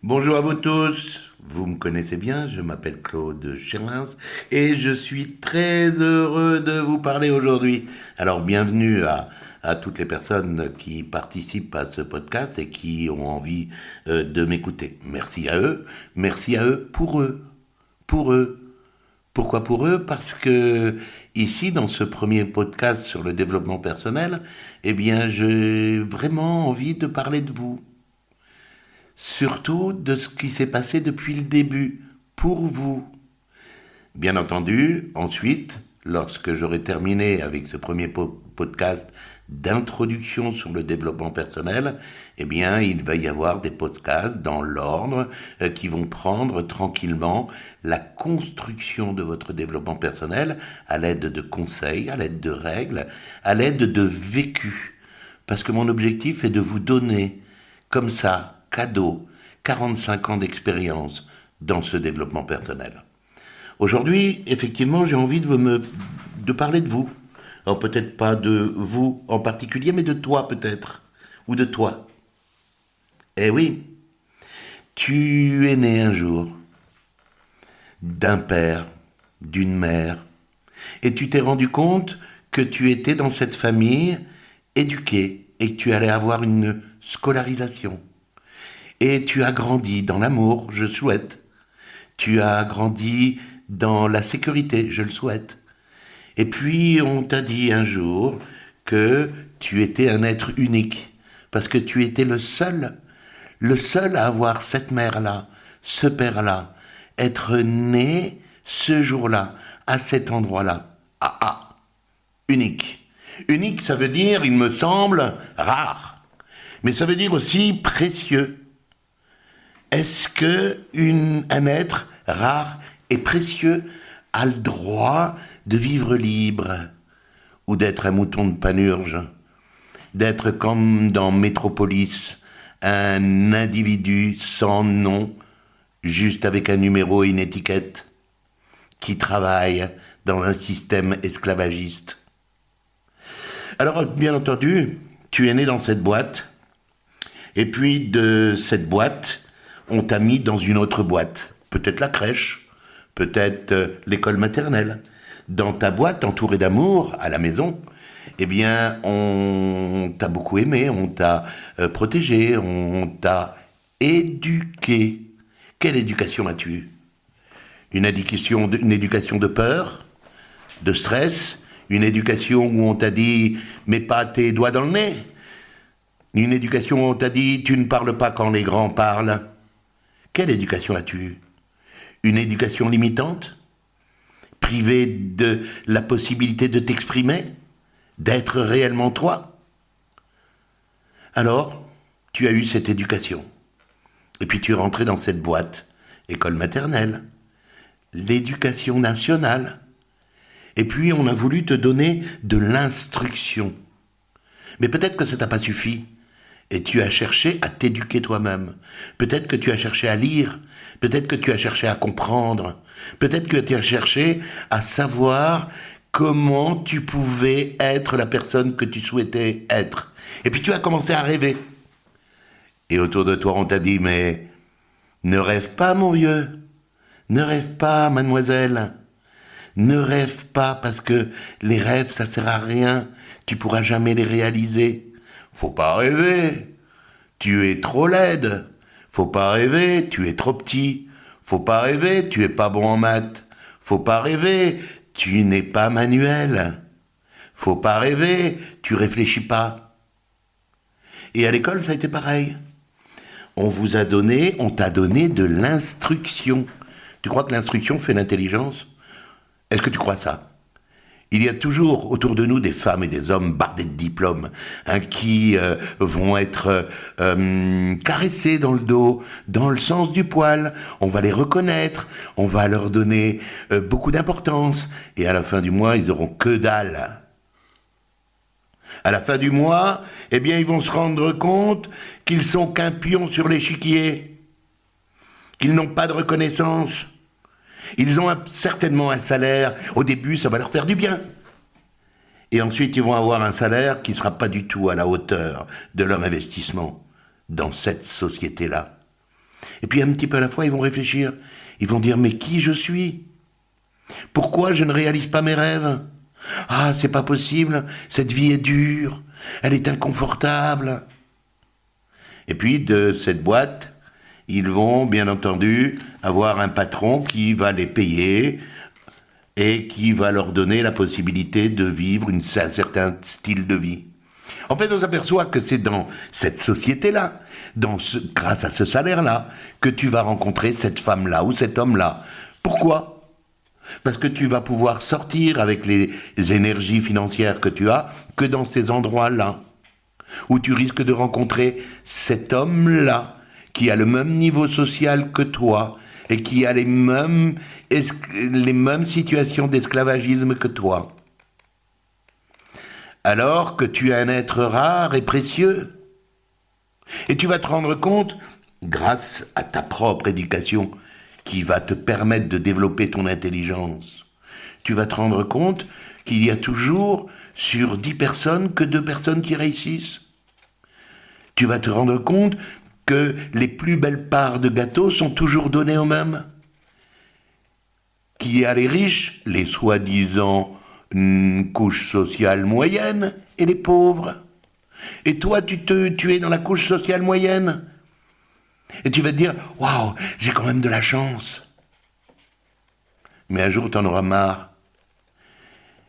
Bonjour à vous tous, vous me connaissez bien, je m'appelle Claude Cherlins et je suis très heureux de vous parler aujourd'hui. Alors bienvenue à toutes les personnes qui participent à ce podcast et qui ont envie de m'écouter. Merci à eux pour eux, pour eux. Pourquoi pour eux? Parce que ici, dans ce premier podcast sur le développement personnel, eh bien, j'ai vraiment envie de parler de vous. Surtout de ce qui s'est passé depuis le début, pour vous. Bien entendu, ensuite, lorsque j'aurai terminé avec ce premier podcast d'introduction sur le développement personnel, eh bien, il va y avoir des podcasts dans l'ordre qui vont prendre tranquillement la construction de votre développement personnel à l'aide de conseils, à l'aide de règles, à l'aide de vécu. Parce que mon objectif est de vous donner, comme ça, cadeau, 45 ans d'expérience dans ce développement personnel. Aujourd'hui, effectivement, j'ai envie de parler de vous. Alors peut-être pas de vous en particulier, mais de toi peut-être. Ou de toi. Eh oui, tu es né un jour d'un père, d'une mère, et tu t'es rendu compte que tu étais dans cette famille éduquée et que tu allais avoir une scolarisation. Et tu as grandi dans l'amour, je souhaite. Tu as grandi dans la sécurité, je le souhaite. Et puis on t'a dit un jour que tu étais un être unique, parce que tu étais le seul à avoir cette mère-là, ce père-là, être né ce jour-là, à cet endroit-là. Unique. Unique, ça veut dire, il me semble, rare. Mais ça veut dire aussi précieux. Est-ce que un être rare et précieux a le droit de vivre libre ou d'être un mouton de Panurge, d'être comme dans Métropolis, un individu sans nom, juste avec un numéro et une étiquette, qui travaille dans un système esclavagiste? Alors, bien entendu, tu es né dans cette boîte, et puis de cette boîte, on t'a mis dans une autre boîte. Peut-être la crèche, peut-être l'école maternelle. Dans ta boîte, entourée d'amour, à la maison, eh bien, on t'a beaucoup aimé, on t'a protégé, on t'a éduqué. Quelle éducation as-tu eue? Une éducation de peur, de stress, une éducation où on t'a dit « mets pas tes doigts dans le nez », une éducation où on t'a dit « tu ne parles pas quand les grands parlent ». Quelle éducation as-tu eue? Une éducation limitante? Privée de la possibilité de t'exprimer? D'être réellement toi? Alors, tu as eu cette éducation. Et puis tu es rentré dans cette boîte, école maternelle, l'éducation nationale. Et puis on a voulu te donner de l'instruction. Mais peut-être que ça t'a pas suffi. Et tu as cherché à t'éduquer toi-même. Peut-être que tu as cherché à lire. Peut-être que tu as cherché à comprendre. Peut-être que tu as cherché à savoir comment tu pouvais être la personne que tu souhaitais être. Et puis tu as commencé à rêver. Et autour de toi, on t'a dit, mais ne rêve pas, mon vieux. Ne rêve pas, mademoiselle. Ne rêve pas, parce que les rêves, ça sert à rien. Tu pourras jamais les réaliser. Faut pas rêver. Tu es trop laide. Faut pas rêver. Tu es trop petit. Faut pas rêver. Tu es pas bon en maths. Faut pas rêver. Tu n'es pas manuel. Faut pas rêver. Tu réfléchis pas. Et à l'école, ça a été pareil. On t'a donné de l'instruction. Tu crois que l'instruction fait l'intelligence? Est-ce que tu crois ça? Il y a toujours autour de nous des femmes et des hommes bardés de diplômes qui vont être caressés dans le dos, dans le sens du poil. On va les reconnaître, on va leur donner beaucoup d'importance. Et à la fin du mois, ils auront que dalle. À la fin du mois, eh bien, ils vont se rendre compte qu'ils sont qu'un pion sur l'échiquier, qu'ils n'ont pas de reconnaissance. Ils ont certainement un salaire. Au début, ça va leur faire du bien. Et ensuite, ils vont avoir un salaire qui ne sera pas du tout à la hauteur de leur investissement dans cette société-là. Et puis un petit peu à la fois, ils vont réfléchir. Ils vont dire, mais qui je suis ? Pourquoi je ne réalise pas mes rêves ? Ah, c'est pas possible, cette vie est dure, elle est inconfortable. Et puis de cette boîte, ils vont bien entendu avoir un patron qui va les payer et qui va leur donner la possibilité de vivre un certain style de vie. En fait, on s'aperçoit que c'est dans cette société-là, grâce à ce salaire-là, que tu vas rencontrer cette femme-là ou cet homme-là. Pourquoi ? Parce que tu vas pouvoir sortir avec les énergies financières que tu as que dans ces endroits-là, où tu risques de rencontrer cet homme-là, qui a le même niveau social que toi, et qui a les mêmes situations d'esclavagisme que toi. Alors que tu es un être rare et précieux. Et tu vas te rendre compte, grâce à ta propre éducation, qui va te permettre de développer ton intelligence, tu vas te rendre compte qu'il y a toujours, sur 10 personnes, que 2 personnes qui réussissent. Tu vas te rendre compte que les plus belles parts de gâteau sont toujours données aux mêmes. Qu'il y a les riches, les soi-disant couches sociales moyennes, et les pauvres. Et toi, tu es dans la couche sociale moyenne. Et tu vas te dire, waouh, j'ai quand même de la chance. Mais un jour, tu en auras marre.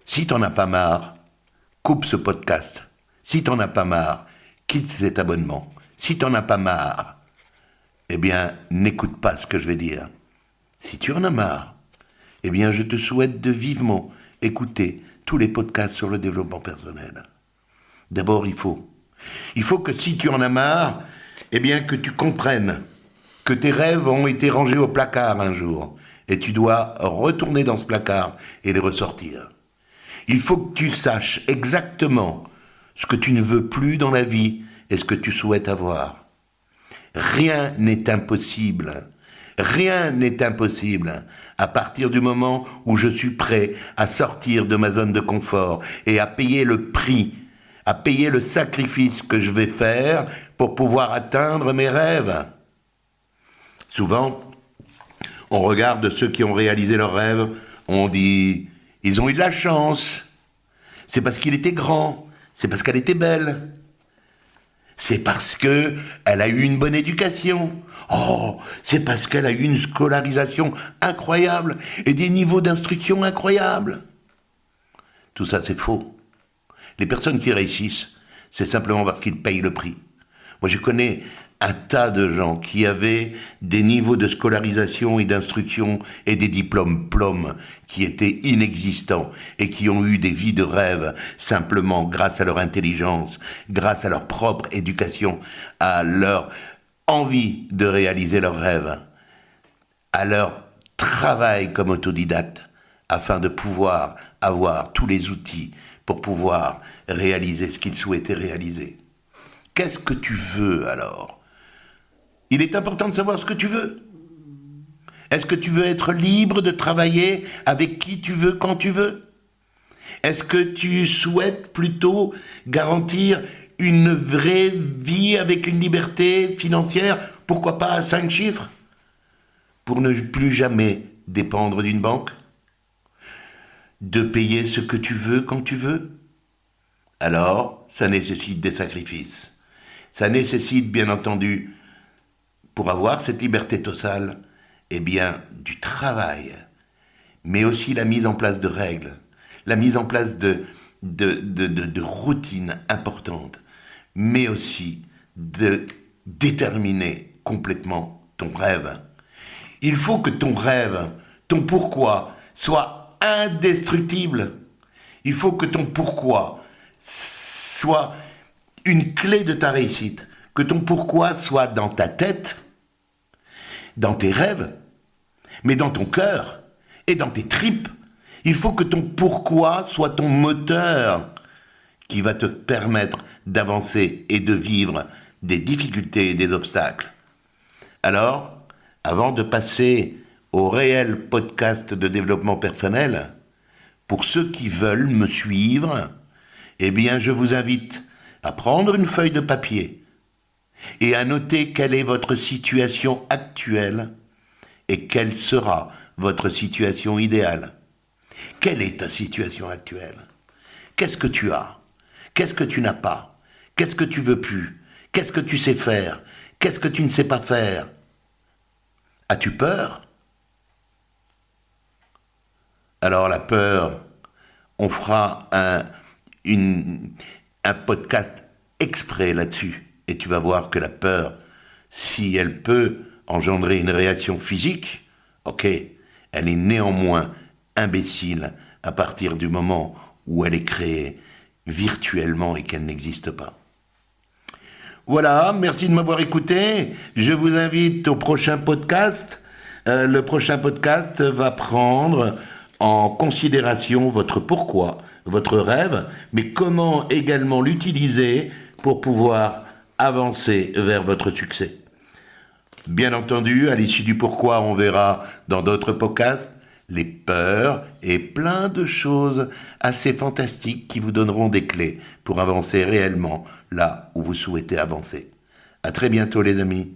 Si tu n'en as pas marre, coupe ce podcast. Si tu n'en as pas marre, quitte cet abonnement. Si tu n'en as pas marre, eh bien, n'écoute pas ce que je vais dire. Si tu en as marre, eh bien, je te souhaite de vivement écouter tous les podcasts sur le développement personnel. D'abord, il faut que si tu en as marre, eh bien, que tu comprennes que tes rêves ont été rangés au placard un jour, et tu dois retourner dans ce placard et les ressortir. Il faut que tu saches exactement ce que tu ne veux plus dans la vie et ce que tu souhaites avoir. Rien n'est impossible. Rien n'est impossible à partir du moment où je suis prêt à sortir de ma zone de confort et à payer le prix, à payer le sacrifice que je vais faire pour pouvoir atteindre mes rêves. Souvent, on regarde ceux qui ont réalisé leurs rêves, on dit « ils ont eu de la chance, c'est parce qu'il était grand, c'est parce qu'elle était belle ». C'est parce qu'elle a eu une bonne éducation. Oh, c'est parce qu'elle a eu une scolarisation incroyable et des niveaux d'instruction incroyables. Tout ça, c'est faux. Les personnes qui réussissent, c'est simplement parce qu'ils payent le prix. Moi, je connais un tas de gens qui avaient des niveaux de scolarisation et d'instruction et des diplômes qui étaient inexistants et qui ont eu des vies de rêve simplement grâce à leur intelligence, grâce à leur propre éducation, à leur envie de réaliser leurs rêves, à leur travail comme autodidacte afin de pouvoir avoir tous les outils pour pouvoir réaliser ce qu'ils souhaitaient réaliser. Qu'est-ce que tu veux alors ? Il est important de savoir ce que tu veux. Est-ce que tu veux être libre de travailler avec qui tu veux, quand tu veux ? Est-ce que tu souhaites plutôt garantir une vraie vie avec une liberté financière, pourquoi pas à 5 chiffres ? Pour ne plus jamais dépendre d'une banque ? De payer ce que tu veux quand tu veux ? Alors, ça nécessite des sacrifices. Ça nécessite, bien entendu, pour avoir cette liberté totale, eh bien, du travail, mais aussi la mise en place de règles, la mise en place de routines importantes, mais aussi de déterminer complètement ton rêve. Il faut que ton rêve, ton pourquoi, soit indestructible. Il faut que ton pourquoi soit une clé de ta réussite, que ton pourquoi soit dans ta tête, dans tes rêves, mais dans ton cœur et dans tes tripes. Il faut que ton pourquoi soit ton moteur qui va te permettre d'avancer et de vivre des difficultés et des obstacles. Alors, avant de passer au réel podcast de développement personnel, pour ceux qui veulent me suivre, eh bien, je vous invite à prendre une feuille de papier et à noter quelle est votre situation actuelle et quelle sera votre situation idéale. Quelle est ta situation actuelle? Qu'est-ce que tu as? Qu'est-ce que tu n'as pas? Qu'est-ce que tu veux plus? Qu'est-ce que tu sais faire? Qu'est-ce que tu ne sais pas faire? As-tu peur? Alors la peur, on fera un podcast exprès là-dessus. Et tu vas voir que la peur, si elle peut engendrer une réaction physique, ok, elle est néanmoins imbécile à partir du moment où elle est créée virtuellement et qu'elle n'existe pas. Voilà, merci de m'avoir écouté. Je vous invite au prochain podcast. Le prochain podcast va prendre en considération votre pourquoi, votre rêve, mais comment également l'utiliser pour pouvoir avancer vers votre succès. Bien entendu, à l'issue du pourquoi, on verra dans d'autres podcasts les peurs et plein de choses assez fantastiques qui vous donneront des clés pour avancer réellement là où vous souhaitez avancer. À très bientôt les amis.